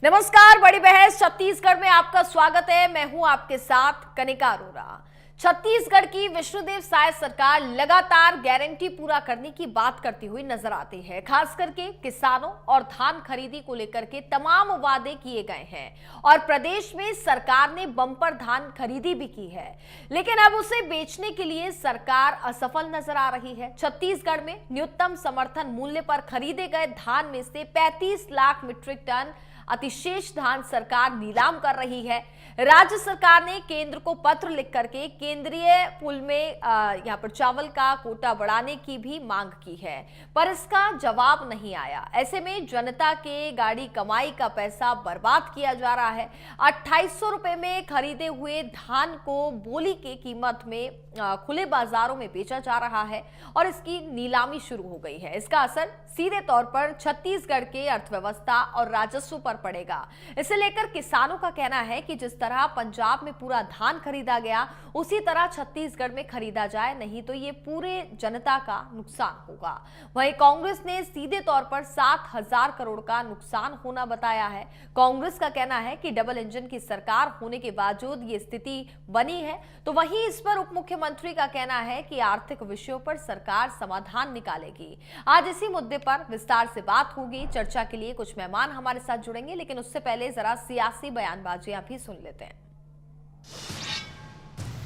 नमस्कार, बड़ी बहस छत्तीसगढ़ में आपका स्वागत है। मैं हूं आपके साथ कनिका अरोरा। छत्तीसगढ़ की विष्णुदेव साय सरकार लगातार गारंटी पूरा करने की बात करती हुई नजर आती है। खास करके किसानों और धान खरीदी को लेकर के तमाम वादे किए गए हैं और प्रदेश में सरकार ने बम्पर धान खरीदी भी की है, लेकिन अब उसे बेचने के लिए सरकार असफल नजर आ रही है। छत्तीसगढ़ में न्यूनतम समर्थन मूल्य पर खरीदे गए धान में से 35 लाख मीट्रिक टन अतिशेष धान सरकार नीलाम कर रही है। राज्य सरकार ने केंद्र को पत्र लिख करके केंद्रीय पूल में यहां पर चावल का कोटा बढ़ाने की भी मांग की है, पर इसका जवाब नहीं आया। ऐसे में जनता के गाड़ी कमाई का पैसा बर्बाद किया जा रहा है। 2800 रुपए में खरीदे हुए धान को बोली की कीमत में खुले बाजारों में बेचा जा रहा है और इसकी नीलामी शुरू हो गई है। इसका असर सीधे तौर पर छत्तीसगढ़ के अर्थव्यवस्था और राजस्व पर पड़ेगा। इसे लेकर किसानों का कहना है कि जिस तरह पंजाब में पूरा धान खरीदा गया, उसी तरह छत्तीसगढ़ में खरीदा जाए, नहीं तो ये पूरे जनता का नुकसान होगा। वहीं कांग्रेस ने सीधे तौर पर 7,000 करोड़ का नुकसान होना बताया है। कांग्रेस का कहना है कि डबल इंजन की सरकार होने के बावजूद ये स्थिति बनी है, तो वहीं इस पर उप मुख्यमंत्री का कहना है कि आर्थिक विषयों पर सरकार समाधान निकालेगी। आज इसी मुद्दे पर विस्तार से बात होगी। चर्चा के लिए कुछ मेहमान हमारे साथ जुड़ेंगे, लेकिन उससे पहले जरा सियासी बयानबाजियां भी सुन लेते हैं।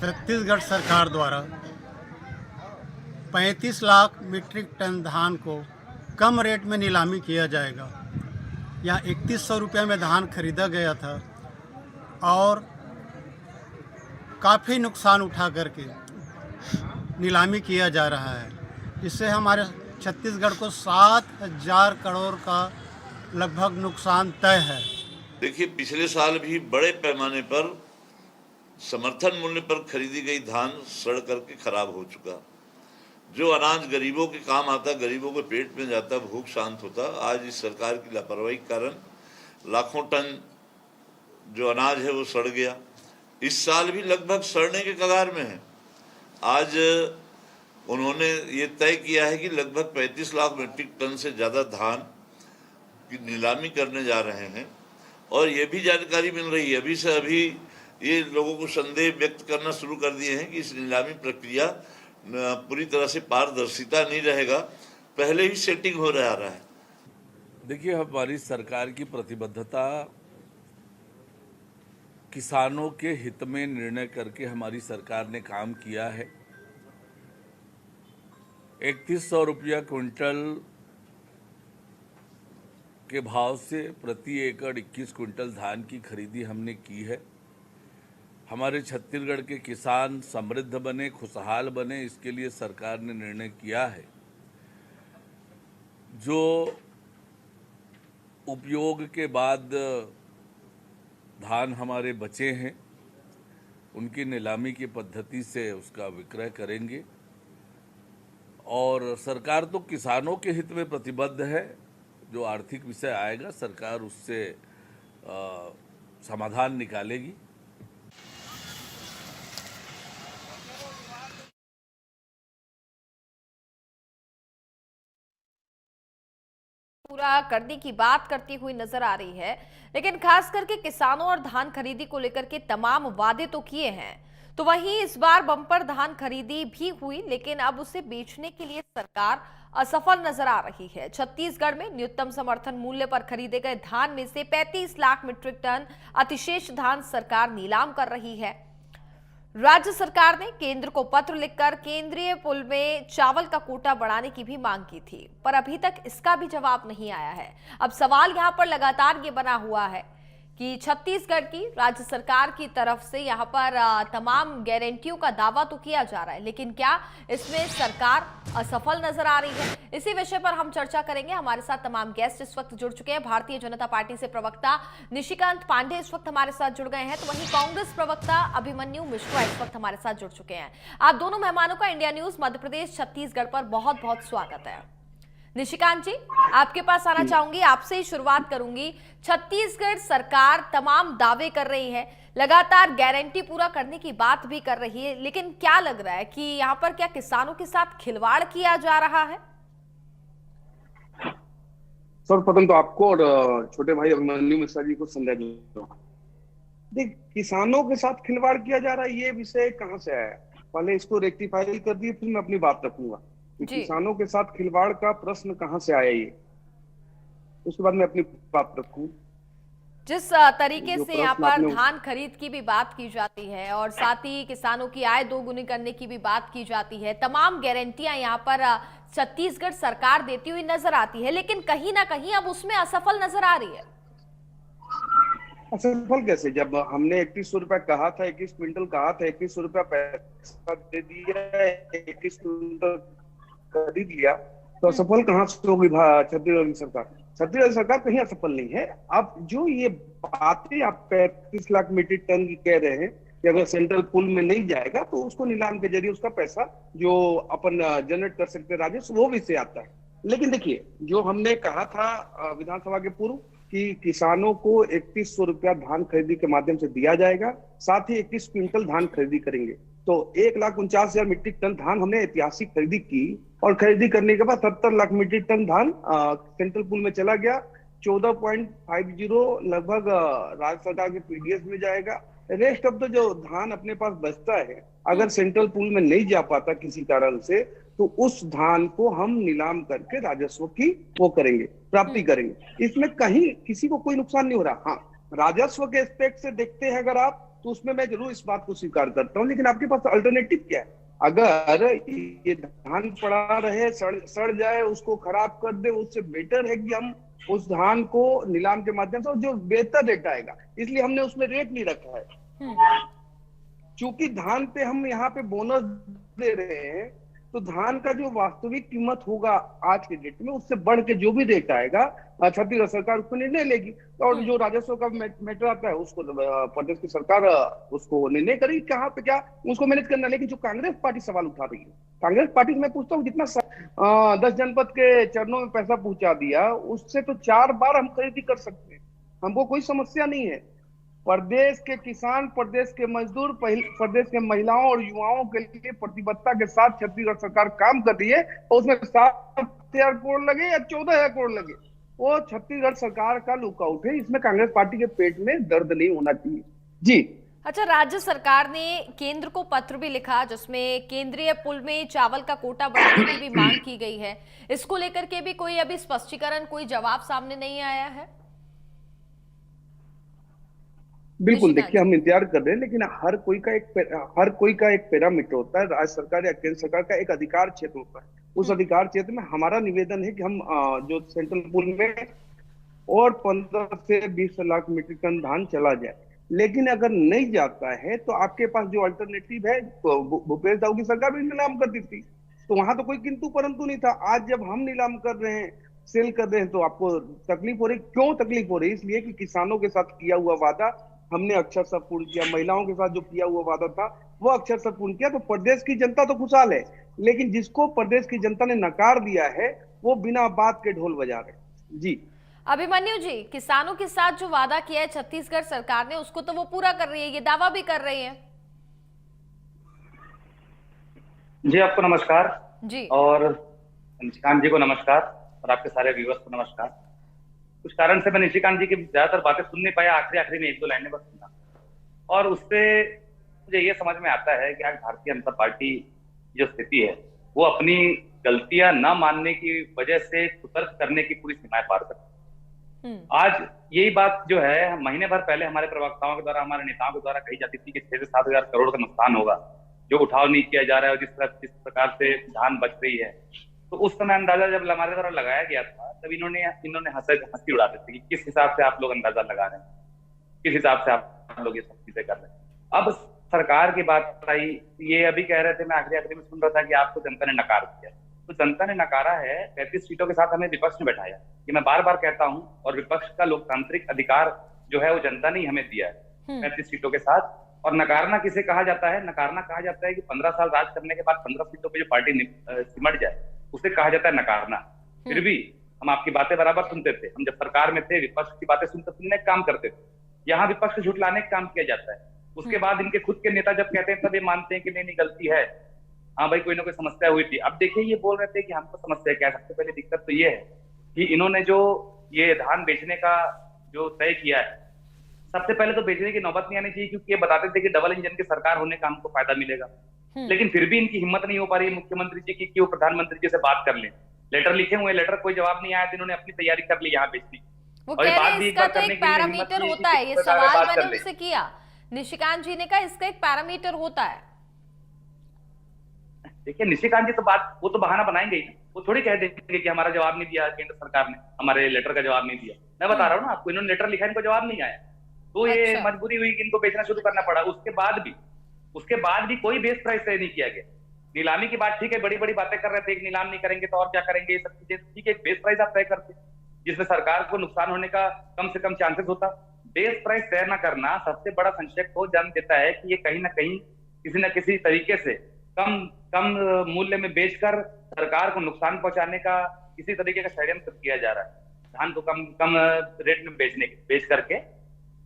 छत्तीसगढ़ सरकार द्वारा 35 लाख मीट्रिक टन धान को कम रेट में नीलामी किया जाएगा। यहाँ 3100 रुपये में धान खरीदा गया था और काफ़ी नुकसान उठा करके नीलामी किया जा रहा है। इससे हमारे छत्तीसगढ़ को 7,000 करोड़ का लगभग नुकसान तय है। देखिए, पिछले साल भी बड़े पैमाने पर समर्थन मूल्य पर खरीदी गई धान सड़ करके खराब हो चुका। जो अनाज गरीबों के काम आता, गरीबों के पेट में जाता, भूख शांत होता, आज इस सरकार की लापरवाही के कारण लाखों टन जो अनाज है वो सड़ गया। इस साल भी लगभग सड़ने के कगार में है। आज उन्होंने ये तय किया है कि लगभग 35 लाख मीट्रिक टन से ज़्यादा धान की नीलामी करने जा रहे हैं और ये भी जानकारी मिल रही है, अभी से अभी ये लोगों को संदेह व्यक्त करना शुरू कर दिए हैं कि इस नीलामी प्रक्रिया पूरी तरह से पारदर्शिता नहीं रहेगा, पहले ही सेटिंग हो रहा है। देखिए, हमारी सरकार की प्रतिबद्धता किसानों के हित में निर्णय करके हमारी सरकार ने काम किया है। 3100 रुपया क्विंटल के भाव से प्रति एकड़ 21 क्विंटल धान की खरीदी हमने की है। हमारे छत्तीसगढ़ के किसान समृद्ध बने, खुशहाल बने, इसके लिए सरकार ने निर्णय किया है। जो उपयोग के बाद धान हमारे बचे हैं, उनकी नीलामी की पद्धति से उसका विक्रय करेंगे और सरकार तो किसानों के हित में प्रतिबद्ध है। जो आर्थिक विषय आएगा, सरकार उससे समाधान निकालेगी। पूरा करने की बात करती हुई नजर आ रही है, लेकिन खास करके किसानों और धान खरीदी को लेकर के तमाम वादे तो किए हैं, तो वहीं इस बार बम्पर धान खरीदी भी हुई, लेकिन अब उसे बेचने के लिए सरकार असफल नजर आ रही है। छत्तीसगढ़ में न्यूनतम समर्थन मूल्य पर खरीदे गए धान में से 35 लाख मीट्रिक टन अतिशेष धान सरकार नीलाम कर रही है। राज्य सरकार ने केंद्र को पत्र लिखकर केंद्रीय पूल में चावल का कोटा बढ़ाने की भी मांग की थी, पर अभी तक इसका भी जवाब नहीं आया है। अब सवाल यहां पर लगातार ये बना हुआ है कि छत्तीसगढ़ की राज्य सरकार की तरफ से यहां पर तमाम गारंटियों का दावा तो किया जा रहा है, लेकिन क्या इसमें सरकार असफल नजर आ रही है? इसी विषय पर हम चर्चा करेंगे। हमारे साथ तमाम गेस्ट इस वक्त जुड़ चुके हैं। भारतीय जनता पार्टी से प्रवक्ता निशिकांत पांडे इस वक्त हमारे साथ जुड़ गए हैं, तो वहीं कांग्रेस प्रवक्ता अभिमन्यु मिश्रा इस वक्त हमारे साथ जुड़ चुके हैं। आप दोनों मेहमानों का इंडिया न्यूज मध्य प्रदेश छत्तीसगढ़ पर बहुत बहुत स्वागत है। निशिकांत जी, आपके पास आना चाहूंगी, आपसे ही शुरुआत करूंगी। छत्तीसगढ़ सरकार तमाम दावे कर रही है, लगातार गारंटी पूरा करने की बात भी कर रही है, लेकिन क्या लग रहा है कि यहाँ पर क्या किसानों के साथ खिलवाड़ किया जा रहा है? सर्वप्रथम तो आपको और छोटे भाई अभिमन्यु मिश्रा जी को संदेह दूंगा। देख, किसानों के साथ खिलवाड़ किया जा रहा है, ये विषय कहाँ से आया? पहले इसको रेक्टिफाई कर दिए, फिर मैं अपनी बात रखूंगा कि किसानों के साथ खिलवाड़ का प्रश्न कहाँ से आया, ये उसके बाद मैं अपनी बात रखूं। जिस तरीके से यहाँ पर धान खरीद की भी बात की जाती है और साथ ही किसानों की आय दोगुनी करने की भी बात की जाती है, तमाम गारंटियां यहाँ पर छत्तीसगढ़ सरकार देती हुई नजर आती है, लेकिन कहीं ना कहीं अब उसमें असफल नजर आ रही है। असफल कैसे? जब हमने 2100 रुपया कहा था, 21 क्विंटल कहा था, 2100 रुपया पैसा दे दिया, 21 क्विंटल खरीद लिया, तो असफल कहाँ से होगी छत्तीसगढ़ की सरकार? छत्तीसगढ़ सरकार कहीं असफल नहीं है। अब जो ये बातें आप 35 लाख मीट्रिक टन की कह रहे हैं कि अगर सेंट्रल पूल में नहीं जाएगा तो उसको नीलाम के जरिए उसका पैसा जो अपन जनरेट कर सकते हैं राजस्व, वो भी से आता है। लेकिन देखिए, जो हमने कहा था विधानसभा के पूर्व कि किसानों को 3100 रुपया धान खरीदी के माध्यम से दिया जाएगा, साथ ही 21 क्विंटल धान खरीदी करेंगे, तो 1,49,000 मीट्रिक टन धान हमने ऐतिहासिक खरीदी की। और खरीदी करने के बाद 70 लाख मीट्रिक टन धान सेंट्रल पूल में चला गया। 14.50 लगभग राज्य सरकार के पीडीएस में जाएगा। रेस्ट ऑफ द जो धान अपने पास बचता है, अगर सेंट्रल पूल में नहीं जा पाता किसी कारण से, तो उस धान को हम नीलाम करके राजस्व की वो करेंगे, प्राप्ति करेंगे। इसमें कहीं किसी को कोई नुकसान नहीं हो रहा। हाँ, राजस्व के एस्पेक्ट से देखते हैं अगर आप, तो उसमें मैं जरूर इस बात को स्वीकार करता हूँ, लेकिन आपके पास अल्टरनेटिव क्या है? अगर ये धान पड़ा रहे, सड़ जाए, उसको खराब कर दे, उससे बेटर है कि हम उस धान को नीलाम के माध्यम से, जो बेहतर रेट आएगा, इसलिए हमने उसमें रेट नहीं रखा है। चूंकि धान पे हम यहाँ पे बोनस दे रहे हैं, तो धान का जो वास्तविक कीमत होगा आज के डेट में, उससे बढ़ के जो भी रेट आएगा छत्तीसगढ़ सरकार उसको निर्णय लेगी। और जो राजस्व का मैटर आता है, उसको प्रदेश की सरकार उसको निर्णय करेगी कहाँ पे क्या उसको मैनेज करना। लेकिन जो कांग्रेस पार्टी सवाल उठा रही है, कांग्रेस पार्टी से मैं पूछता हूँ, जितना 10 जनपद के चरणों में पैसा पहुंचा दिया, उससे तो 4 बार हम खरीदी कर सकते हैं, हमको कोई समस्या नहीं है। प्रदेश के किसान, प्रदेश के मजदूर, प्रदेश के महिलाओं और युवाओं के लिए प्रतिबद्धता के साथ छत्तीसगढ़ सरकार काम कर रही है। और उसमें 7,000 करोड़ लगे या 14,000 करोड़ लगे, वो छत्तीसगढ़ सरकार का लुकआउट है। इसमें कांग्रेस पार्टी के पेट में दर्द नहीं होना चाहिए। जी अच्छा, राज्य सरकार ने केंद्र को पत्र भी लिखा जिसमें केंद्रीय पुल में चावल का कोटा बढ़ाने की भी मांग की गई है। इसको लेकर के भी कोई अभी स्पष्टीकरण, कोई जवाब सामने नहीं आया है? बिल्कुल, देखिए, हम इंतजार कर रहे हैं, लेकिन हर कोई का एक पैरामीटर होता है। राज्य सरकार या केंद्र सरकार का एक अधिकार क्षेत्र होता है। उस अधिकार क्षेत्र में हमारा निवेदन है कि हम जो सेंट्रल पूल में और 15 से 20 लाख मीट्रिक टन धान चला जाए। लेकिन अगर नहीं जाता है तो आपके पास जो अल्टरनेटिव है, तो भूपेश दाऊ की सरकार भी नीलाम करती थी, तो वहां तो कोई किंतु परंतु नहीं था। आज जब हम नीलाम कर रहे हैं, सेल कर रहे हैं, तो आपको तकलीफ हो रही। क्यों तकलीफ हो रही? इसलिए कि किसानों के साथ किया हुआ वादा हमने अक्षरशः पूर्ण किया, महिलाओं के साथ जो किया हुआ वादा था वो अक्षरशः पूर्ण किया। तो प्रदेश की जनता तो खुशहाल है, लेकिन जिसको प्रदेश की जनता ने नकार दिया है, वो बिना बात के ढोल बजा रहे। जी अभिमन्यु जी, किसानों के साथ जो वादा किया है छत्तीसगढ़ सरकार ने, उसको तो वो पूरा कर रही है, ये दावा भी कर रही है। जी, आपको नमस्कार जी, और निशिकांत जी को नमस्कार, और आपके सारे व्यूअर्स को नमस्कार। कुछ कारण से मैं निशिकांत जी की ज्यादातर बातें सुन नहीं पाया, आखिरी में 1-2 लाइनें बस सुना, और उससे मुझे ये समझ में आता है कि आज भारतीय जनता पार्टी जो स्थिति है, वो अपनी गलतियां न मानने की वजह से कुतर्क करने की पूरी सीमाएं पार करती है। आज यही बात जो है, महीने भर पहले हमारे प्रवक्ताओं के द्वारा, हमारे नेताओं के द्वारा कही जाती थी कि 6 से 7 हजार करोड़ का नुकसान होगा जो उठाव नहीं किया जा रहा है, और जिस प्रकार से धान बच रही है। तो उस समय अंदाजा जब हमारे द्वारा लगाया गया था, तब इन्होंने हंसी उड़ा दी थी कि किस हिसाब से आप लोग अंदाजा लगा रहे हैं, किस हिसाब से आप लोग ये सब चीजें कर रहे हैं। अब सरकार की बात आई, ये अभी कह रहे थे, मैं आखिरी में सुन रहा था कि आपको जनता ने नकार दिया। तो जनता ने नकारा है, 35 सीटों के साथ हमें विपक्ष ने बैठाया। ये मैं बार बार कहता हूं, और विपक्ष का लोकतांत्रिक अधिकार जो है वो जनता ने हमें दिया है 35 सीटों के साथ। और नकारना किसे कहा जाता है? नकारना कहा जाता है कि 15 साल राज करने के बाद 15 सीटों पे जो पार्टी सिमट जाए, उसे कहा जाता है नकारना। फिर भी हम आपकी बातें बराबर सुनते थे, हम जब सरकार में थे विपक्ष की बातें सुनने का काम करते थे। यहाँ विपक्ष को झुठलाने का काम किया जाता है। उसके बाद इनके खुद के नेता जब कहते हैं, तब ये मानते हैं कि नहीं गलती है, हाँ भाई कोई ना कोई समस्या हुई थी। अब देखिए, ये बोल रहे थे कि हमको समस्या क्या है। सबसे पहले दिक्कत तो ये है कि इन्होंने जो ये धान बेचने का जो तय किया है, सबसे पहले तो बेचने की नौबत नहीं आनी चाहिए, क्योंकि ये बताते थे कि डबल इंजन की सरकार होने का हमको फायदा मिलेगा। लेकिन फिर भी इनकी हिम्मत नहीं हो पा रही मुख्यमंत्री जी की कि वो प्रधानमंत्री जी से बात कर ले। लेटर लिखे हुए, लेटर कोई जवाब नहीं आया, तो इन्होंने अपनी तैयारी कर ली यहाँ बेचने की। वो और ये कह रहे बात हैं भी एक इसका बार तो करने एक के लिए हिम्मत पैरामीटर नहीं है होता कि है, ये किस प्रकार से सवाल बात मैंने कर ले। उनसे किया। निशिकांत जी ने कहा इसका एक पैरामीटर होता है। देखिए निशिकांत जी तो बात, वो तो बहाना बनाएंगे ही, वो थोड़ी कह देंगे कि हमारा जवाब नहीं दिया केंद्र सरकार ने, हमारे लेटर का जवाब नहीं दिया। मैं बता रहा हूँ ना आपको, इन्होंने लेटर लिखा, इनको जवाब नहीं आया, तो ये अच्छा। मजबूरी हुई कि इनको बेचना शुरू करना पड़ा। उसके बाद भी कोई बेस प्राइस तय नहीं किया गया। नीलामी की बात ठीक है, बड़ी बड़ी बातें कर रहे थे, एक नीलाम नहीं करेंगे तो और क्या करेंगे, ये सब चीजें ठीक है। एक बेस प्राइस आप तय करते जिसमें सरकार को नुकसान होने का कम से कम चांसेस होता। बेस प्राइस तय न करना सबसे बड़ा संशय को जन्म देता है कि ये कहीं ना कहीं किसी न किसी तरीके से कम मूल्य में बेचकर सरकार को नुकसान पहुंचाने का किसी तरीके का षड्यंत्र किया जा रहा है। धान को कम रेट में बेच करके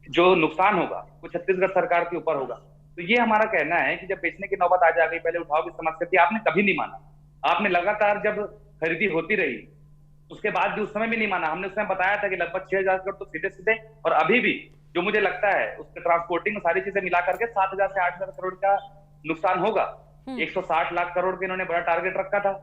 जो नुकसान होगा वो छत्तीसगढ़ सरकार के ऊपर होगा। तो ये हमारा कहना है कि जब बेचने की नौबत आ जा गई, पहले उठाव की समस्या थी, आपने कभी नहीं माना। आपने लगातार जब खरीदी होती रही उसके बाद भी उस समय भी नहीं माना। हमने उस समय बताया था कि लगभग 6,000 करोड़ तो सीधे सीधे, और अभी भी जो मुझे लगता है उसके ट्रांसपोर्टिंग में सारी चीजें मिला करके 7,000 से 8,000 करोड़ का नुकसान होगा। 160 लाख करोड़ के इन्होंने बड़ा टारगेट रखा था,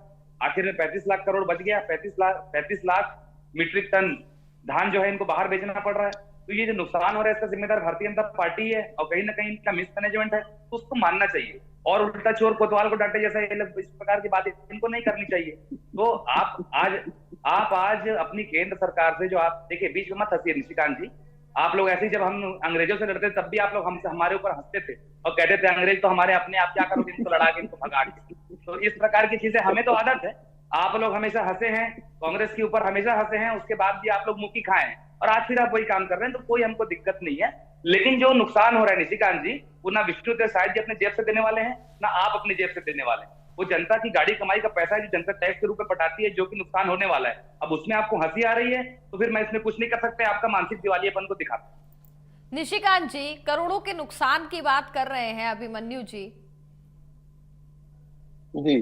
आखिर में 35 लाख करोड़ बच गया। 35 लाख मीट्रिक टन धान जो है इनको बाहर बेचना पड़ रहा है। तो ये जो नुकसान हो रहा है इसका जिम्मेदार भारतीय जनता पार्टी है, और कहीं ना कहीं इनका मिसमैनेजमेंट है, तो उसको मानना चाहिए। और उल्टा चोर कोतवाल को डांटे जैसा ये लोग इस प्रकार की बातें इनको नहीं करनी चाहिए। तो आप आज अपनी केंद्र सरकार से जो आप देखिए, बीच में मत हंसिए निशिकांत जी, आप लोग ऐसे ही जब हम अंग्रेजों से लड़ते तब भी आप लोग हमसे हमारे ऊपर हंसते थे और कहते थे अंग्रेज तो हमारे अपने, आप क्या करोगे इनको लड़ा के, इनको भगा के। तो इस प्रकार की चीजें हमें तो आदत है। आप लोग हमेशा हंसे हैं, कांग्रेस के ऊपर हमेशा हंसे हैं, उसके बाद भी आप लोग मुक्की खाए हैं, और आज फिर आप वही काम कर रहे हैं, तो कोई हमको दिक्कत नहीं है। लेकिन जो नुकसान हो रहा है निशिकांत जी, वो ना विष्णुदेव साय जी अपने जेब से देने वाले हैं, ना आप अपनी जेब से देने वाले हैं। वो जनता की गाड़ी कमाई का पैसा है जो जनता टैक्स के रूप में पटाती है, जो कि नुकसान होने वाला है। अब उसमें आपको हंसी आ रही है तो फिर मैं इसमें कुछ नहीं कर सकते, आपका मानसिक दिवालियापन को दिखाता। निशिकांत जी करोड़ों के नुकसान की बात कर रहे हैं अभिमन्यु जी। जी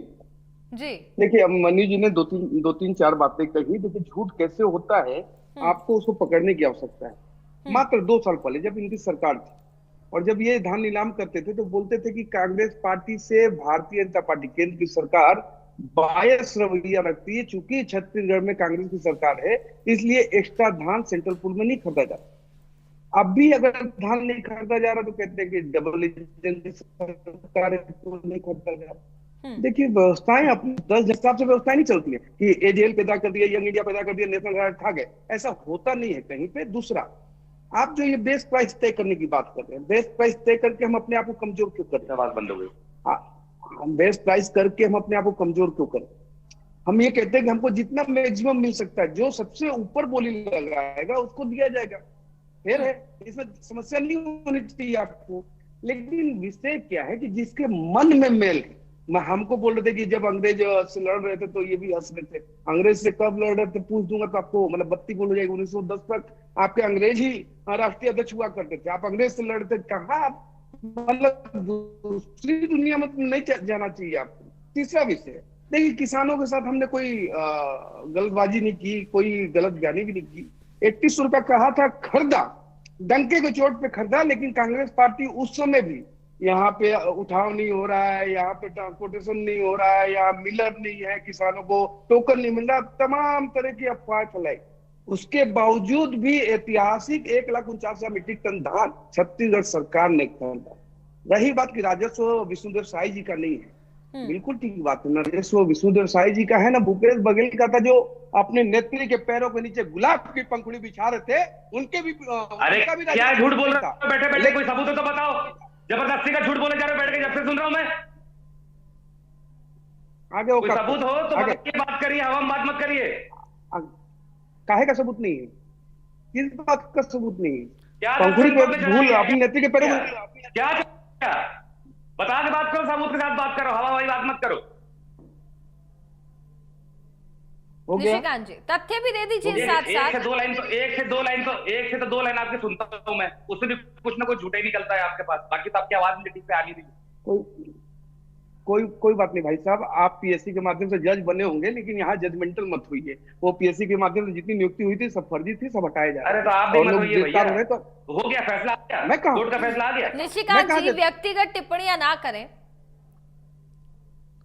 जी देखिए, अब मनीष जी ने दो तीन चार बातें कही। देखिए, झूठ कैसे होता है आपको उसको पकड़ने की आवश्यकता है। मात्र 2 साल पहले जब इनकी सरकार थी और जब ये धान नीलाम करते थे तो बोलते थे कि कांग्रेस पार्टी से भारतीय जनता पार्टी केंद्र की सरकार बायस रवैया रखती है, चूंकि छत्तीसगढ़ में कांग्रेस की सरकार है इसलिए एक्स्ट्रा धान सेंट्रल पूल में नहीं खरीदा जाता। अब भी अगर धान नहीं खरीदा जा रहा तो कहते हैं कि डबल इंजन की सरकार है तो नहीं खरीदा जा रहा। देखिए, व्यवस्थाएं अपने 10 हिसाब से व्यवस्थाएं नहीं चलती है कि एजेएल पैदा कर दिया, यंग इंडिया पैदा कर दिया, नेशनल गार्ड खा गए, ऐसा होता नहीं है कहीं पे। दूसरा, आप जो ये बेस प्राइस तय करने की बात कर रहे हैं, बेस प्राइस तय करके हम अपने आप को कमजोर क्यों कर रहे हैं? आवाज बंद हो गई। हम बेस प्राइस करके हम अपने आप को कमजोर क्यों करें? हम ये कहते हैं कि हमको जितना मैक्सिमम मिल सकता है, जो सबसे ऊपर बोली लगाएगा उसको दिया जाएगा। फिर है, इसमें समस्या नहीं होनी चाहिए आपको। लेकिन विषय क्या है कि जिसके मन में मेल है, हमको बोल रहे थे कि जब अंग्रेज से लड़ रहे थे तो ये भी हंस रहे थे, अंग्रेज से कब लड़ रहे थे पूछ दूंगा तो आपको मतलब बत्ती बोल हो जाएगी। 1910 तक आपके अंग्रेज ही राष्ट्रीय अध्यक्ष हुआ करते थे, आप अंग्रेज से लड़ते कहा, मतलब दूसरी दुनिया में नहीं जाना चाहिए आपको। तीसरा विषय, देखिए, किसानों के साथ हमने कोई गलतबाजी नहीं की, कोई गलत बयानी भी नहीं की। 31 रुपया कहा था, खरीदा, डंके के चोट पे खरीदा, लेकिन कांग्रेस पार्टी उस समय भी यहाँ पे उठाव नहीं हो रहा है, यहाँ पे ट्रांसपोर्टेशन नहीं हो रहा है, यहाँ मिलर नहीं है, किसानों को टोकन नहीं मिल रहा, तमाम तरह की अफवाह फैलाई। उसके बावजूद भी ऐतिहासिक 1,49,000 मीट्रिक टन धान छत्तीसगढ़ सरकार ने खरीदा। रही बात की राजस्व विष्णुदेव साय जी का नहीं है, बिल्कुल ठीक बात है, राजस्व विष्णुदेव साय जी का है ना, भूपेश बघेल का था, जो अपने नेत्री के पैरों के नीचे गुलाब की पंखुड़ी बिछा रहे थे, उनके भी अरे क्या झूठ बोल रहे हो? बैठे बैठे कोई सबूत है तो बताओ। जबरदस्ती का झूठ बोले जा रहे बैठ के, जब से सुन रहा हूं मैं। आगे कोई सबूत हो तो बताइए, बात करिए, हवा बात मत करिए। काहे का सबूत नहीं है? किस बात का सबूत नहीं है? क्या पंखुड़ी पे भूल अपनी नेत्री के पैरों में क्या बता के बात करो, सबूत के साथ बात करो, हवा वाली बात मत करो। निशिकांत जी तथ्य भी दे दीजिए साथ साथ। एक से दो लाइन आपकी सुनता हूं मैं, उसमें भी कुछ ना कुछ झूठा ही निकलता है आपके पास, बाकी तो आपकी आवाज मुझे ठीक से आ नहीं रही। कोई बात नहीं भाई साहब, आप पीएससी के माध्यम से जज बने होंगे, लेकिन यहाँ जजमेंटल मत हुई है। वो पीएससी के माध्यम से जितनी नियुक्ति हुई थी सब फर्जी थी, सब हटाया जा रहा है। अरे तो आप भी और मत लोग होइए गिरफ्तार भैया, हो रहे तो हो गया फैसला, आ गया, मैं कहा कोर्ट का फैसला आ गया। निशिकांत मैं जी कहा- व्यक्तिगत टिप्पणियां ना करें।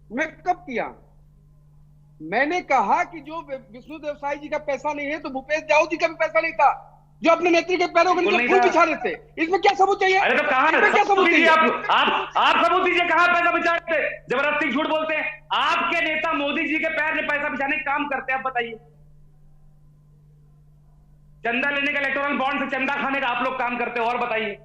मैं कब किया? मैंने कहा कि जो विष्णुदेव साई जी का पैसा नहीं है तो भूपेश जाऊ जी का भी पैसा नहीं था, जो अपने नेत्री के पैरों के नीचे नहीं फूल था। बिछा रहे थे। इसमें क्या सबूत चाहिए? अरे तो कहां इसमें क्या सबूत दीजिए? चाहिए? आप सबूत दीजिए, कहां पैसा बिछाते? जबरदस्ती झूठ बोलते हैं। आपके नेता मोदी जी के पैर में पैसा बिछाने का काम करते हैं, आप बताइए। चंदा लेने का, इलेक्टोरल बॉन्ड से चंदा खाने का आप लोग काम करते हो, और बताइए।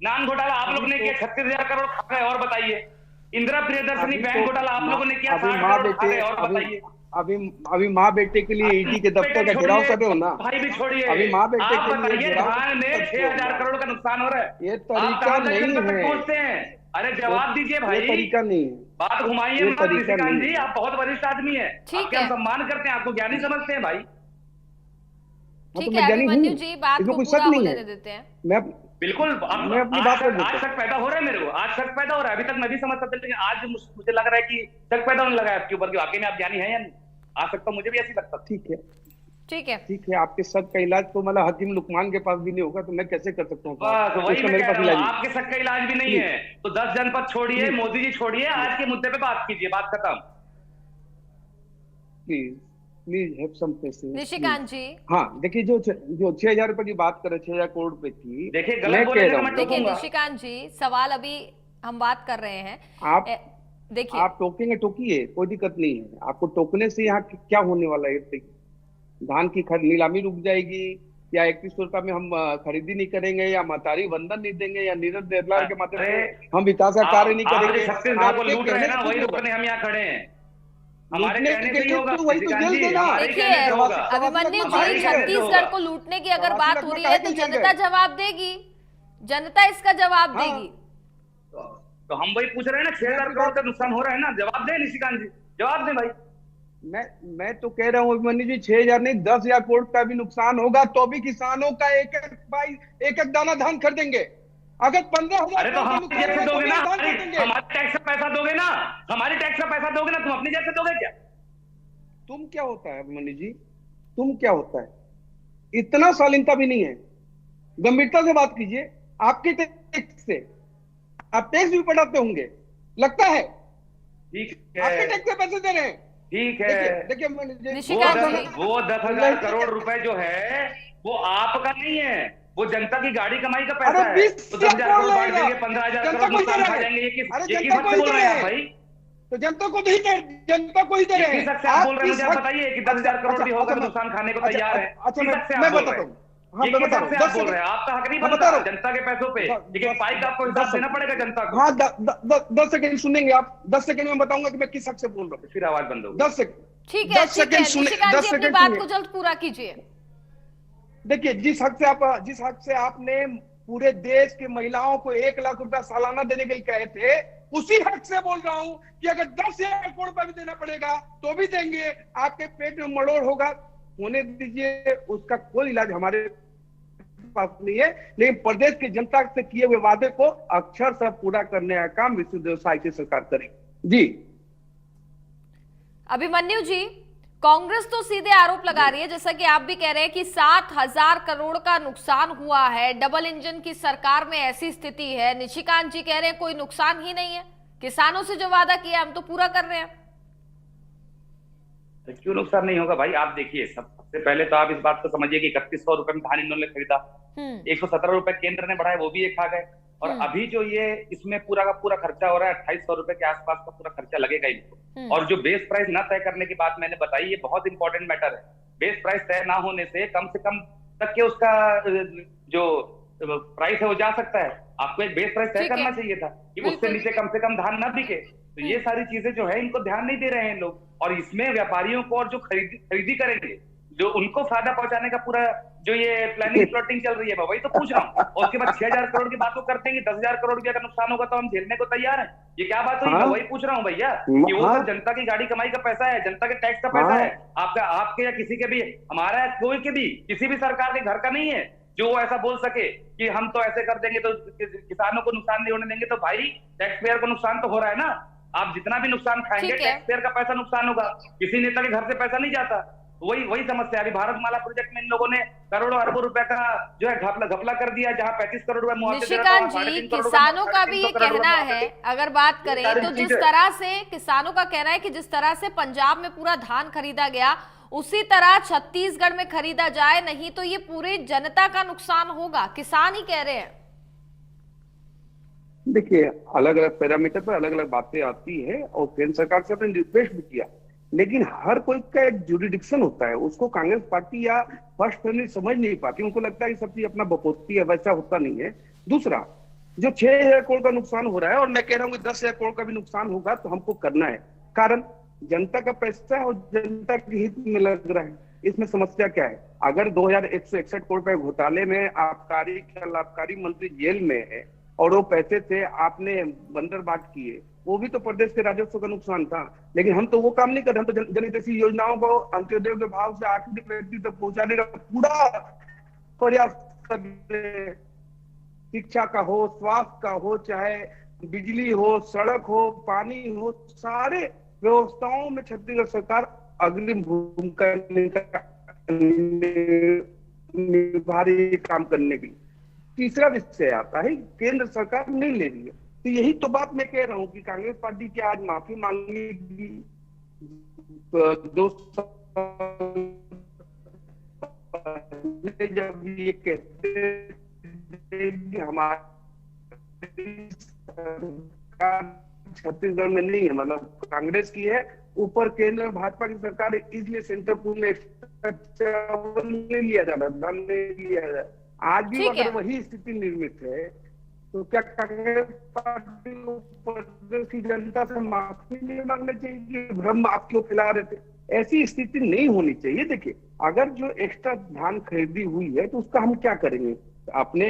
नान घोटाला आप लोग ने किया, 36,000 करोड़ खा गए, और बताइए। इंदिरा प्रियदर्शनी बैंक घोटाला आप लोगों ने किया, 60 करोड़ खा गए, और बताइए। अभी माँ बेटे के लिए ईडी के दफ्तर का घेराव कर रहे हो ना? भाई भी छोड़िए, अभी माँ बेटे आप के लिए बताइए, घेराव धान में 6,000 करोड़ का नुकसान हो रहा है। ये आप तरीका कहां तक नहीं जनता तक है। पहुंचते हैं? अरे जवाब दीजिए भाई, ये तरीका नहीं है। बात घुमाइए ये मत तरीका निशिकांत नहीं जी, है। आप बहुत वरिष्ठ आदमी है, ठीक आपके है। हम सम्मान करते हैं, आपको ज्ञानी समझते हैं भाई। ठीक मैं है ज्ञानी अभिमन्यु हूँ, जी, बात इसमें को कोई शक पूरा नहीं होने है। देते हैं। मैं बिल्कुल, मैं अपनी बात कर देता आज हूं। शक पैदा हो रहा है मेरे को, आज शक पैदा हो रहा है। अभी तक मैं भी समझता था, लेकिन आज मुझे लग रहा है कि शक पैदा होने लगा है आपके ऊपर कि वाकई में आप ज्ञानी हैं या नहीं। आज तक तो मुझे भी ऐसी लगता था। ठीक है, ठीक है। ठीक है। आपके शक का इलाज तो मतलब हकीम लुकमान के पास भी नहीं होगा, तो मैं कैसे कर सकता हूँ? बस वही उसका मैं मेरे कह पास रहा इलाज हूँ, नहीं। आपके शक का इलाज भी नहीं है तो 10 जनपद छोड़िए, मोदी जी छोड़िए, आज के मुद्दे पे बात कीजिए, बात खत्म। Please please have some patience. Nishikant ji, हाँ देखिए, जो 6,000 रुपए की बात करे, 6,000 करोड़ रुपए की, देखिए, गलत मैं बोलेंगे कह तो रहा मैं हूँ, देखिए टोकूंगा। निशिकांत जी, सवाल अभी हम बात कर रहे हैं। आप देखिए, आप टोकेंगे टोकिए, कोई दिक्कत नहीं है। आपको टोकने से यहाँ क्या होने वाला है? धान की नीलामी रुक जाएगी, या 31 रुपए में हम खरीदी नहीं करेंगे, या महतारी वंदन नहीं देंगे, या नीरज निर्लाल के माध्यम से हम विकास का कार्य नहीं करेंगे? छत्तीसगढ़ को लूट रहे हैं ना, वही रोकने हम यहाँ खड़े हैं। हमारे लूटने कहने के से ही लिए होगा, तो वही तो निशिकांत जेल जी, देना। हमारे देखिए कहने से होगा। अभिमन्यु हमारे जी, कहने से छत्तीसगढ़ होगा। को लूटने की अगर बात हो रही है तो काहे के जनता जेल जवाब देगी, जनता इसका जवाब हाँ। देगी। तो हम वही पूछ रहे हैं ना, 6,000 करोड़ का नुकसान हो रहा है ना, जवाब दें निशिकांत जी, जवाब दें भाई। मैं तो कह रहा हूँ अभिमन्यु जी, 6,000 नहीं 10,000 करोड़ का भी नुकसान होगा तो भी किसानों का एक एक दाना धान खरीदेंगे। अगर 15,000 अरे तो करोड़ का हमारे नुकसान जैसे होगा तो दोगे भी ना, धान खरीदेंगे। हमारे टैक्स का पैसा दोगे ना, हमारे टैक्स का पैसा दोगे ना, तुम अपने जैसे दोगे क्या? तुम क्या होता है अभिमन्यु जी, तुम क्या होता है? इतना शालीनता भी नहीं है, गंभीरता से बात कीजिए। आपके टैक्स से आप टैक्स भी पटाते होंगे, लगता है ठीक आपके है, टैक्स से पैसे दे रहे हैं। ठीक है। देखिए अभिमन्यु जी, निशिकांत जी, वो 10,000 करोड़ रुपए जो है वो आपका नहीं है, वो जनता की गाड़ी कमाई का पैसा अरे है। 20 तो 10,000 करोड़ बांट लेगा। देंगे, 15,000 जनता करोड़ को ही नुकसान दे खा रहे जाएंगे। ये हैं। किस अरे ये किस जनता हक को से ही बोल दे रहे हैं रहे आप हैं। भाई? तो जनता को नहीं दे, जनता को ही दे रहे किस हैं। हक से आप बोल रहे हैं? मुझे आप बताइए कि 10,000 करोड़ भी होगा तो अच्छा, नुकसान खाने को अच्छा, तैयार है। अच्छा, किस हक से मैं आप बोल बताता रहे हूँ। हैं? हाँ, ये मैं किस बता हक रहा से हूँ। आप बोल रहे हैं? आपका हक नहीं मैं बनता बता रहा हूँ। जनता के पैसों पे, लेकिन पाई का आपको हिसाब देना पड़ेगा जनता को। हाँ, 10 सेकंड सुनेंगे आप? 10 सेकंड में बताऊंगा कि मैं किस हक से बोल रहा हूँ। फिर आवाज बंद होगी। 10 सेकंड, ठीक है, 10 ठीक है सेकंड सुने, निशिकांत 10 जी, अपनी सेकंड बात सुनिए। को जल्द पूरा कीजिए। देखिए, जिस हक से आपने पूरे देश की महिलाओं को 1 लाख रुपया सालाना देने के लिए कहे थे, उसी हक से बोल रहा हूं कि अगर 10,000 करोड़ रुपया भी देना पड़ेगा तो भी देंगे। आपके पेट में मड़ोड़ होगा, होने दीजिए, उसका कोई इलाज हमारे पास नहीं है। लेकिन प्रदेश की जनता से किए हुए वादे को अक्षर से पूरा करने का काम विष्णुदेव साई की सरकार करेगी। जी अभिमन्यु जी, कांग्रेस तो सीधे आरोप लगा रही है, जैसा कि आप भी कह रहे हैं कि 7,000 करोड़ का नुकसान हुआ है, डबल इंजन की सरकार में ऐसी स्थिति है। निशिकांत जी कह रहे हैं कोई नुकसान ही नहीं है, किसानों से जो वादा किया हम तो पूरा कर रहे हैं। क्यों नुकसान नहीं होगा भाई? आप देखिए, सबसे पहले तो आप इस बात को समझिए कि 3100 रुपए में धान इन्होंने खरीदा, 117 रुपए केंद्र ने बढ़ाया, वो भी ये खा गए। और अभी जो ये इसमें पूरा का पूरा खर्चा हो रहा है, 2,800 रुपए के आसपास का पूरा खर्चा लगेगा इनको। और जो बेस प्राइस ना तय करने की बात मैंने बताई, ये बहुत इंपॉर्टेंट मैटर है। बेस प्राइस तय ना होने से कम से कम तक के उसका जो प्राइस है वो जा सकता है। आपको एक बेस प्राइस तय करना चाहिए था कि उससे नीचे कम से कम धान ना बिके। तो ये सारी चीजें जो है इनको ध्यान नहीं दे रहे हैं लोग, और इसमें व्यापारियों को और जो खरीदी करेंगे, जो उनको फायदा पहुंचाने का पूरा जो ये प्लानिंग प्लॉटिंग चल रही है, मैं वही तो पूछ रहा हूँ। और उसके बाद 6,000 करोड़ की बात तो करते हैं कि 10,000 करोड़ रुपया का नुकसान होगा तो हम झेलने को तैयार हैं। ये क्या बात हुई? मैं वही पूछ रहा हूँ भैया कि वो सब जनता की गाड़ी कमाई का पैसा है, जनता के टैक्स का पैसा है, आपका, आपके या किसी के भी, हमारा, कोई के भी, किसी भी सरकार के घर का नहीं है जो वो ऐसा बोल सके कि हम तो ऐसे कर देंगे तो किसानों को नुकसान नहीं होने देंगे। तो भाई टैक्स पेयर को नुकसान तो हो रहा है ना। आप जितना भी नुकसान खाएंगे, ठीक है। टैक्स पेयर का पैसा नुकसान होगा, किसी नेता के घर से पैसा नहीं जाता। वही समस्या है। अभी भारतमाला प्रोजेक्ट में इन लोगों ने करोड़ों अरबों रुपए का जो है घपला कर दिया, जहां 35 करोड़ रुपए मुआवजे दे रहा था, निशिकांत वहां जी, 3.5 करोड़ किसानों का भी ये 350 करोड़ कहना रुपए है, मुआवजे अगर बात करें सारी तो जिस चीजें। तरह से किसानों का कहना है कि जिस तरह से पंजाब में पूरा धान खरीदा गया उसी तरह छत्तीसगढ़ में खरीदा जाए, नहीं तो ये पूरी जनता का नुकसान होगा, किसान ही कह रहे हैं। देखिए, अलग अलग पैरामीटर पर अलग अलग बातें आती है और केंद्र सरकार से अपने रिक्वेस्ट भी किया, लेकिन हर कोई का एक जुरिडिक्शन होता है, उसको कांग्रेस पार्टी या फर्स्ट फैमिली समझ नहीं पाती। उनको लगता है कि सब चीज अपना बपोती है, वैसा होता नहीं है। दूसरा, जो 6,000 करोड़ का नुकसान हो रहा है और मैं कह रहा हूँ कि 10,000 करोड़ का भी नुकसान होगा तो हमको करना है, कारण जनता का पैसा है और जनता के हित में लग रहा है। इसमें समस्या क्या है? अगर 2,161 करोड़ रुपए घोटाले में आबकारी लाभकारी मंत्री जेल में है और वो पैसे थे आपने बंदरबाट किए, वो भी तो प्रदेश के राजस्व का नुकसान था। लेकिन हम तो वो काम नहीं कर रहे, हम तो जनहितैषी योजनाओं को अंत्योदय के भाव से आखिरी व्यक्ति तक पहुंचाने का पूरा प्रयास कर रहे हैं। शिक्षा का हो, स्वास्थ्य का हो, चाहे बिजली हो, सड़क हो, पानी हो, सारे व्यवस्थाओं में छत्तीसगढ़ सरकार अग्रिम भूमिका निभा रही है काम करने की। तीसरा विषय आता है, केंद्र सरकार नहीं ले रही है, तो यही तो बात मैं कह रहा हूं कि कांग्रेस पार्टी की आज माफी मांगेगी 2 साल जब ये कहते कि हमारी सरकार छत्तीसगढ़ में नहीं है, मतलब कांग्रेस की है, ऊपर केंद्र भाजपा की सरकार, इसलिए सेंटर पूल में चावल नहीं लिया जा रहा, धान नहीं लिया जा रहा। आज भी ठीक है। अगर वही स्थिति निर्मित है तो क्या कांग्रेस पार्टी को प्रदेश की जनता से माफी नहीं मांगना चाहिए कि भ्रम आप क्यों फैला रहे थे? ऐसी स्थिति नहीं होनी चाहिए। देखिए, अगर जो एक्स्ट्रा धान खरीदी हुई है तो उसका हम क्या करेंगे? अपने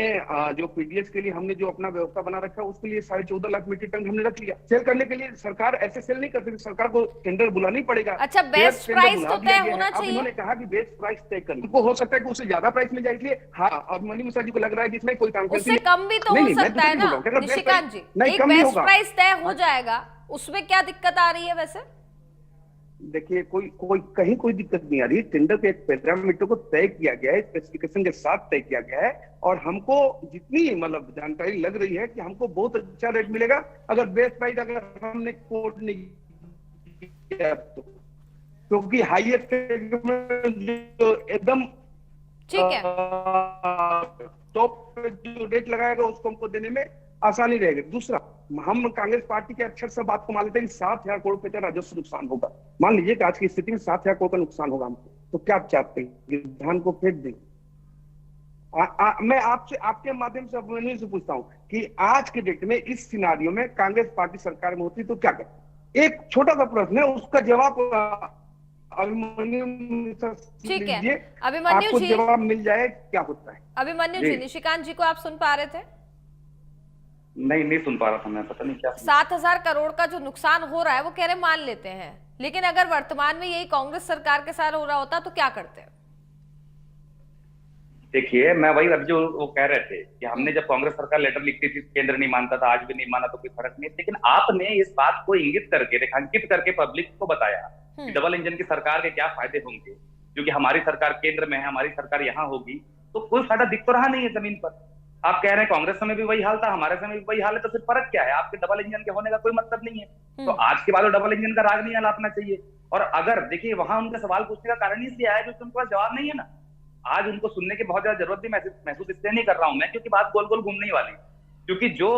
जो पीडीएस के लिए हमने जो अपना व्यवस्था बना रखा है उसके लिए 14.5 लाख मीट्रिक टन हमने रख लिया। सेल करने के लिए सरकार ऐसे सेल नहीं कर सकती, सरकार को टेंडर बुलाना ही पड़ेगा। अच्छा, बेस्ट प्राइस तो तय होना चाहिए। उन्होंने कहा कि बेस्ट प्राइस तय करना, उनको हो सकता है कि उससे ज्यादा प्राइस मिल जाए, इसलिए हाँ, अभिमन्यु मिश्रा जी को लग रहा है कि इसमें कोई काम उससे कम भी तो हो सकता है ना निशिकांत जी, एक बेस्ट प्राइस तय हो जाएगा, उसमें क्या दिक्कत आ रही है वैसे? देखिए, कोई दिक्कत नहीं आ रही। टेंडर के एक पैरामीटर को तय किया गया है, स्पेसिफिकेशन के साथ तय किया गया है, और हमको जितनी मतलब जानकारी लग रही है कि हमको बहुत अच्छा रेट मिलेगा अगर बेस्ट प्राइस अगर हमने कोट नहीं किया तो, क्योंकि हाईएस्ट जो एकदम ठीक है, टॉप जो रेट लगाएगा उसको हमको देने में आसानी रहेगी। दूसरा, हम कांग्रेस पार्टी के अक्षर से बात को मान लेते हैं कि 7,000 करोड़ रुपए का राजस्व नुकसान होगा। मान लीजिए कि आज की स्थिति में 7,000 करोड़ का नुकसान होगा हमको, तो क्या आप चाहते हैं कि धान को फेंक दें? मैं आपसे आपके माध्यम से अभिमन्यु से पूछता हूं कि आज के डेट में इस सिनारियो में कांग्रेस पार्टी सरकार में होती तो क्या करती? एक छोटा सा प्रश्न है, उसका जवाब अभिमन्यु ठीक है। लीजिए, अभिमन्यु आपको जी, जवाब मिल जाए क्या होता है। अभिमन्यु जी, निशिकांत जी को आप सुन पा रहे थे? नहीं सुन पा रहा था मैं, पता नहीं क्या। 7,000 करोड़ का जो नुकसान हो रहा है वो कह रहे मान लेते हैं, लेकिन अगर वर्तमान में यही कांग्रेस सरकार के साथ हो रहा होता तो क्या करते? देखिए, मैं वही अभी जो वो कह रहे थे कि हमने जब कांग्रेस सरकार लेटर लिखती थी केंद्र नहीं मानता था, आज भी नहीं माना तो कोई फर्क नहीं, लेकिन आपने इस बात को इंगित करके रेखांकित करके पब्लिक को बताया कि डबल इंजन की सरकार के क्या फायदे होंगे, क्योंकि हमारी सरकार केंद्र में है, हमारी सरकार यहाँ होगी, तो कोई फायदा दिख तो रहा नहीं है जमीन पर। आप कह रहे हैं कांग्रेस समय भी वही हाल था, हमारे समय भी वही हाल है, तो फिर फर्क क्या है? आपके डबल इंजन के होने का कोई मतलब नहीं है। तो आज के बाद डबल इंजन का राग नहीं अलापना चाहिए। और अगर देखिए, वहां उनका सवाल पूछने का कारण इसलिए आया क्योंकि उनके पास जवाब नहीं है ना। आज उनको सुनने की बहुत ज्यादा जरूरत भी महसूस इसलिए नहीं कर रहा हूं मैं, क्योंकि बात गोल गोल घूमने ही वाली, क्योंकि जो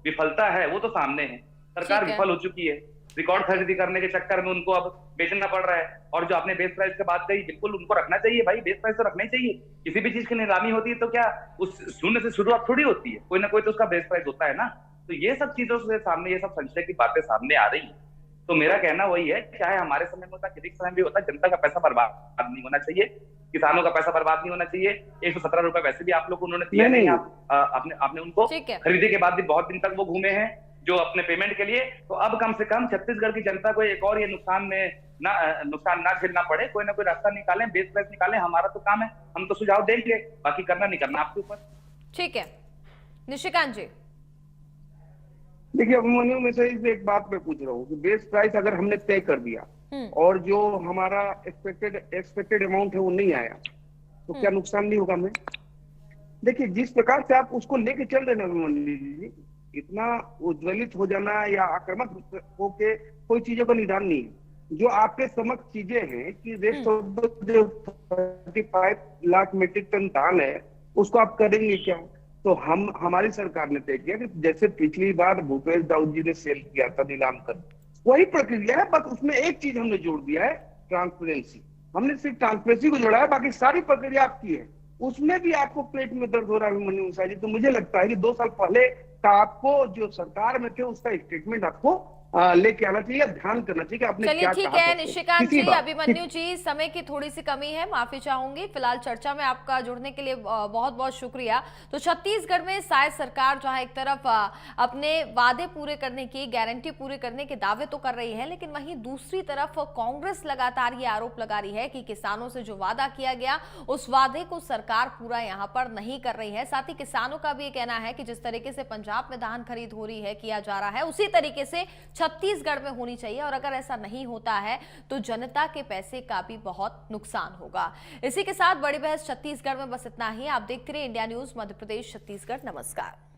विफलता है वो तो सामने है। सरकार विफल हो चुकी है, रिकॉर्ड खरीदी करने के चक्कर में उनको अब बेचना पड़ रहा है। और जो आपने बेस प्राइस की बात कही, बिल्कुल उनको रखना चाहिए भाई, बेस प्राइस तो रखना ही चाहिए। किसी भी चीज की नीलामी होती है तो क्या उस शून्य से शुरुआत थोड़ी होती है, कोई ना कोई तो उसका बेस प्राइस होता है ना। तो ये सब चीजों से सामने, ये सब संशय की बातें सामने आ रही है। तो मेरा कहना वही है, चाहे हमारे समय में होता, किसी समय भी होता, जनता का पैसा बर्बाद नहीं होना चाहिए, किसानों का पैसा बर्बाद नहीं होना चाहिए। 117 रुपए वैसे भी आप लोग उन्होंने दिया नहीं, आपने उनको खरीदे के बाद भी बहुत दिन तक वो घूमे हैं जो अपने पेमेंट के लिए। तो अब कम से कम छत्तीसगढ़ की जनता को एक और ये नुकसान ना झेलना पड़े, कोई ना कोई रास्ता निकालें, बेस प्राइस निकालें। हमारा तो काम है, हम तो सुझाव देंगे, बाकी करना नहीं करना आपके ऊपर। ठीक है निशिकांत जी। देखिए अभिमन्यु, मैं से एक बात मैं पूछ रहा हूँ कि बेस प्राइस अगर हमने तय कर दिया और जो हमारा एक्सपेक्टेड अमाउंट है वो नहीं आया, तो क्या नुकसान नहीं होगा हमें? देखिए जिस प्रकार से आप उसको लेके चल रहे हैं अभिमन्यु जी, इतना उज्ज्वलित हो जाना या आक्रामक होके कोई चीजों का निदान नहीं है। जो आपके समक्ष चीजें हैं कि रेस्ट ऑफ जो 35 लाख मीट्रिक टन धान है उसको आप करेंगे क्या? तो हमारी सरकार ने तय किया कि जैसे पिछली बार भूपेश दाऊद जी ने सेल किया था नीलाम कर, वही प्रक्रिया है, बस उसमें एक चीज हमने जोड़ दिया है, ट्रांसपेरेंसी। हमने सिर्फ ट्रांसपेरेंसी को जोड़ा है, बाकी सारी प्रक्रिया आपकी है। उसमें भी आपको पेट में दर्द हो रहा है अभिमन्यु मिश्रा जी, तो मुझे लगता है कि 2 साल पहले का आपको जो सरकार में थे उसका स्टेटमेंट आपको लेके आना चाहिए, ध्यान करना चाहिए कि आपने चलिए क्या ठीक कहा है था। निशिकांत जी, बात अभिमन्यु जी, समय की थोड़ी सी कमी है, माफी चाहूंगी। फिलहाल चर्चा में आपका जुड़ने के लिए बहुत बहुत शुक्रिया। तो छत्तीसगढ़ में शायद सरकार जहां एक तरफ अपने वादे पूरे करने की, गारंटी पूरे करने के दावे तो कर रही है, लेकिन वहीं दूसरी तरफ कांग्रेस लगातार ये आरोप लगा रही है कि किसानों से जो वादा किया गया उस वादे को सरकार पूरा यहाँ पर नहीं कर रही है। साथ ही किसानों का भी ये कहना है कि जिस तरीके से पंजाब में धान खरीद हो रही है, किया जा रहा है, उसी तरीके से छत्तीसगढ़ में होनी चाहिए, और अगर ऐसा नहीं होता है तो जनता के पैसे का भी बहुत नुकसान होगा। इसी के साथ बड़ी बहस छत्तीसगढ़ में बस इतना ही। आप देखते रहिए इंडिया न्यूज मध्य प्रदेश छत्तीसगढ़। नमस्कार।